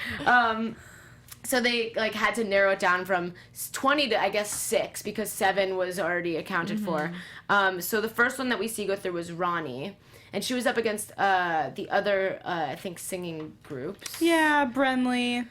So they like had to narrow it down from 20 to I guess 6, because 7 was already accounted for. So the first one that we see go through was Ronnie, and she was up against the other I think singing groups. Yeah, Brenley.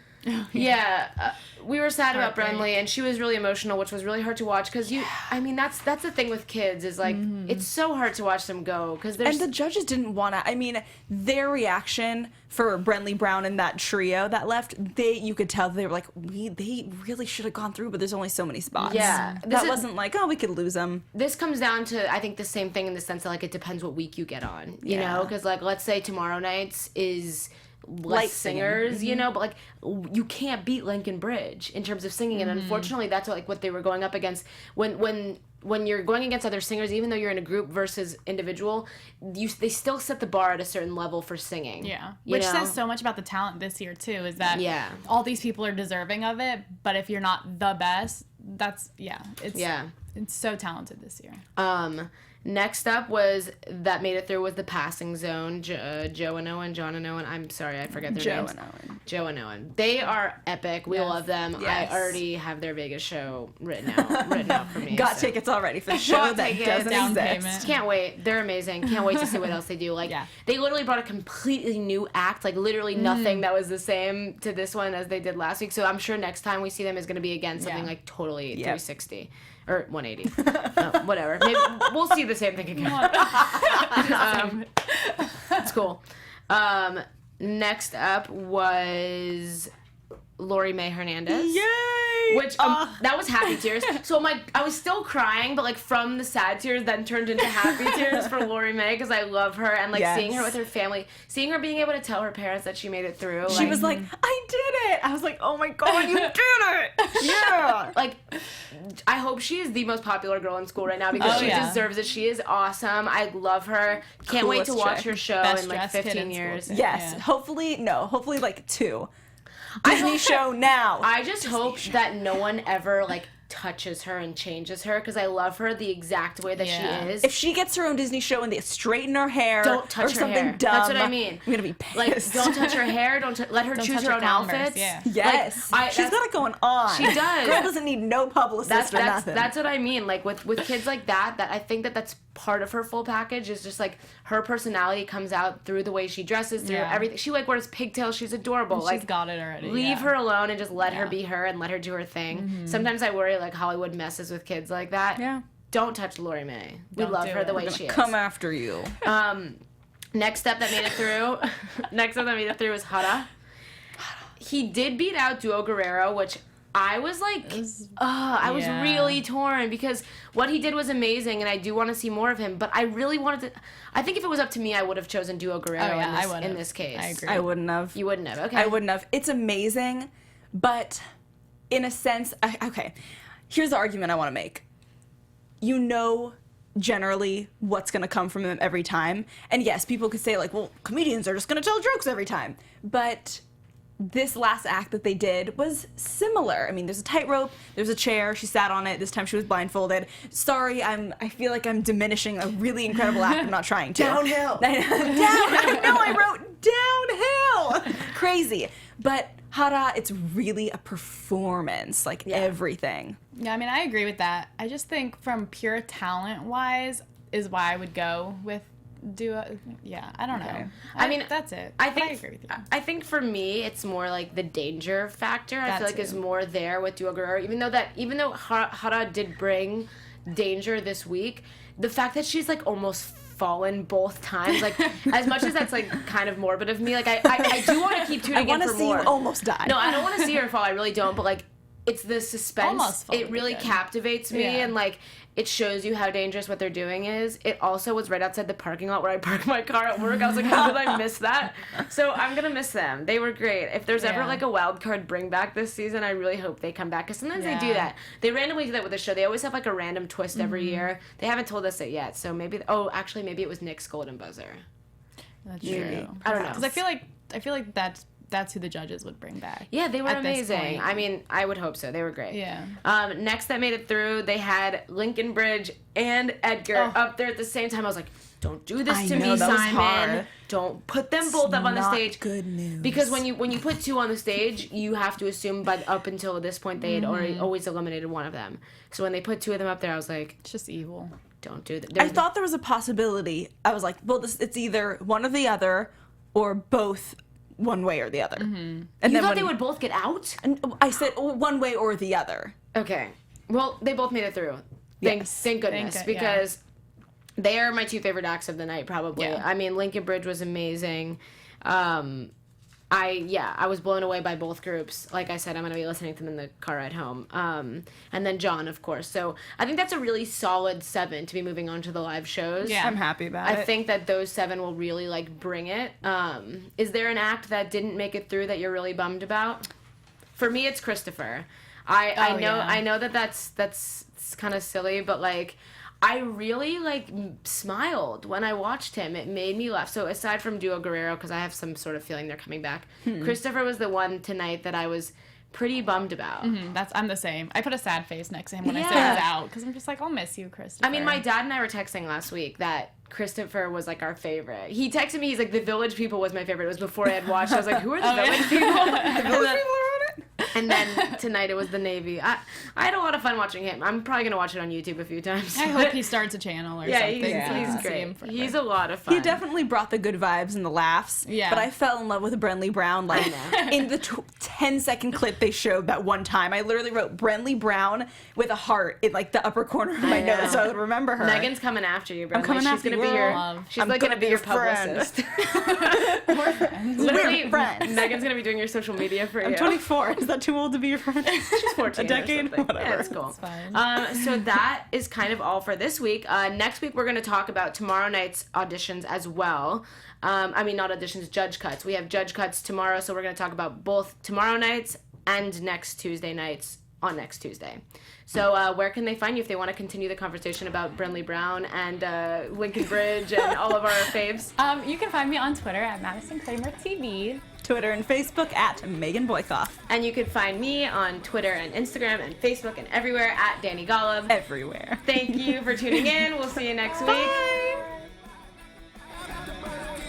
Yeah, we were sad about Brenley, and she was really emotional, which was really hard to watch, because I mean, that's the thing with kids, is like, it's so hard to watch them go, because there's... And the judges didn't want to, I mean, their reaction for Brenley Brown and that trio that left, you could tell they were like, they really should have gone through, but there's only so many spots. Yeah. That wasn't like, oh, we could lose them. This comes down to, I think, the same thing in the sense that, like, it depends what week you get on, you know? Because, like, let's say tomorrow night's is... less singers, you know, but like you can't beat Lincoln Bridge in terms of singing, and unfortunately that's what they were going up against. When you're going against other singers, even though you're in a group versus individual, they still set the bar at a certain level for singing. Yeah, you which know? says so much about the talent this year too. Is that all these people are deserving of it, but if you're not the best, it's so talented this year. Next up was that made it through was the passing zone. Joe and Owen, John and Owen. I'm sorry, I forget their names. Joe and Owen. They are epic. We love them. Yes. I already have their Vegas show written out for me. Got tickets already for the show that tickets, doesn't down exist. payment. Can't wait. They're amazing. Can't wait to see what else they do. Like, they literally brought a completely new act. Like, literally nothing that was the same to this one as they did last week. So I'm sure next time we see them is going to be, again, something like totally 360. Or 180. Whatever. Maybe we'll see the same thing again. It's cool. Next up was Mae Hernandez. Yay! Which that was happy tears. So I was still crying, but like from the sad tears then turned into happy tears for Mae, because I love her, and like seeing her with her family, seeing her being able to tell her parents that she made it through. She was like, I did it! I was like, oh my god, you did it! Yeah! Like, I hope she is the most popular girl in school right now, because she deserves it. She is awesome. I love her. Can't wait to watch her show in like 15 years. Yes. Hopefully like 2. Disney show now. I just hope that no one ever like touches her and changes her, because I love her the exact way that she is. If she gets her own Disney show and they straighten her hair, don't touch or her something hair. dumb, That's what I mean. I'm gonna be pissed. Like, don't touch her hair. Let her choose her own outfits. Yeah. Yes, Like, she's got it going on. She does. Girl doesn't need no publicist or nothing. That's what I mean. Like with kids like that I think that's part of her full package, is just like her personality comes out through the way she dresses, through everything. She like wears pigtails. She's adorable. She's got it already. Leave her alone and just let her be her and let her do her thing. Sometimes I worry like Hollywood messes with kids like that. Yeah. Don't touch Mae. We Don't love do her the it. way she is. Come after you. Next up that made it through was Hara. He did beat out Duo Guerrero, which I was like, I was really torn, because what he did was amazing, and I do want to see more of him, but I really wanted to. I think if it was up to me, I would have chosen Duo Guerrero in this case. I agree. I wouldn't have. You wouldn't have, okay. I wouldn't have. It's amazing, but in a sense, okay, here's the argument I want to make. You know generally what's going to come from them every time. And yes, people could say like, well, comedians are just going to tell jokes every time. But this last act that they did was similar. I mean, there's a tightrope, there's a chair, she sat on it, this time she was blindfolded. Sorry, I feel like I'm diminishing a really incredible act, I'm not trying to. Downhill. I wrote downhill! Crazy. But Hara, it's really a performance, like everything. Yeah, I mean, I agree with that. I just think from pure talent-wise is why I would go with yeah, I don't know. I mean, that's it. I think I agree with you. I think for me, it's more like the danger factor. I feel like is more there with Duo Guerrero. Even though Hara did bring danger this week, the fact that she's like almost fallen both times, like as much as that's like kind of morbid of me, like I do want to keep tuning in for more. I want to see you almost die. No, I don't want to see her fall. I really don't. But like, it's the suspense. Almost fall it really captivates me, and like it shows you how dangerous what they're doing is. It also was right outside the parking lot where I parked my car at work. I was like, how did I miss that? So I'm gonna miss them. They were great. If there's ever like a wild card bring back this season, I really hope they come back, because sometimes they do that. They randomly do that with the show. They always have like a random twist every year. They haven't told us it yet, so maybe actually maybe it was Nick's golden buzzer. That's true. I don't know, because I feel like that's who the judges would bring back. Yeah, they were amazing. I mean, I would hope so. They were great. Yeah. Next that made it through, they had Lincoln Bridge and Edgar up there at the same time. I was like, don't do this to me, Simon. Don't put them both up on the stage. Good news. Because when you put two on the stage, you have to assume up until this point they had already always eliminated one of them. So when they put two of them up there, I was like, It's just evil. don't do that. I thought there was a possibility. I was like, well, it's either one or the other, or both one way or the other. And you thought they would both get out? And I said one way or the other. Okay. Well, they both made it through. Thank goodness, because they are my two favorite acts of the night, probably. Yeah. I mean, Lincoln Bridge was amazing. I was blown away by both groups. Like I said, I'm going to be listening to them in the car ride home. And then John, of course. So I think that's a really solid 7 to be moving on to the live shows. Yeah. I'm happy about it. I think that those 7 will really, like, bring it. Is there an act that didn't make it through that you're really bummed about? For me, it's Christopher. I know that's kind of silly, but, like, I really, like, smiled when I watched him. It made me laugh. So aside from Duo Guerrero, because I have some sort of feeling they're coming back, Christopher was the one tonight that I was pretty bummed about. I'm the same. I put a sad face next to him when I said he was out, because I'm just like, I'll miss you, Christopher. I mean, my dad and I were texting last week that Christopher was, like, our favorite. He texted me, he's like, the Village People was my favorite. It was before I had watched. I was like, who are the Village People? The Village People are on it? And then tonight it was the Navy. I had a lot of fun watching him. I'm probably going to watch it on YouTube a few times. I hope he starts a channel or something. He's great. He's a lot of fun. He definitely brought the good vibes and the laughs. Yeah. But I fell in love with Brenley Brown. Like, in the 10-second clip they showed that one time, I literally wrote Brenley Brown with a heart in, like, the upper corner of my notes, so I would remember her. Megan's coming after you, Brenley. I'm coming after you. She's like going to be your publicist. We're friends. Literally, We're friends. Megan's going to be doing your social media for you. I'm 24. Is that too old to be your friend? She's 14. A decade? Or something. Whatever. Yeah, it's cool. It's fine. So that is kind of all for this week. Next week, we're going to talk about tomorrow night's auditions as well. I mean, not auditions, judge cuts. We have judge cuts tomorrow, so we're going to talk about both tomorrow nights and next Tuesday nights on next Tuesday. So where can they find you if they want to continue the conversation about Brenley Brown and Lincoln Bridge and all of our faves? You can find me on Twitter at Madison Cramer TV. Twitter and Facebook at Megan Boykoff. And you can find me on Twitter and Instagram and Facebook and everywhere at Dani Golub. Everywhere. Thank you for tuning in. We'll see you next week.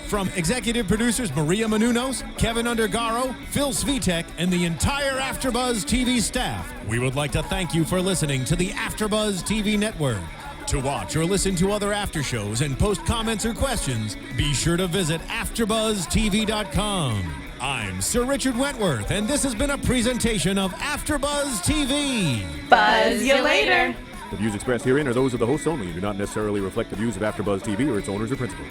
From executive producers Maria Menounos, Kevin Undergaro, Phil Svitek, and the entire AfterBuzz TV staff, we would like to thank you for listening to the AfterBuzz TV network. To watch or listen to other after shows and post comments or questions, be sure to visit AfterBuzzTV.com. I'm Sir Richard Wentworth, and this has been a presentation of AfterBuzz TV. Buzz you later. The views expressed herein are those of the hosts only and do not necessarily reflect the views of AfterBuzz TV or its owners or principals.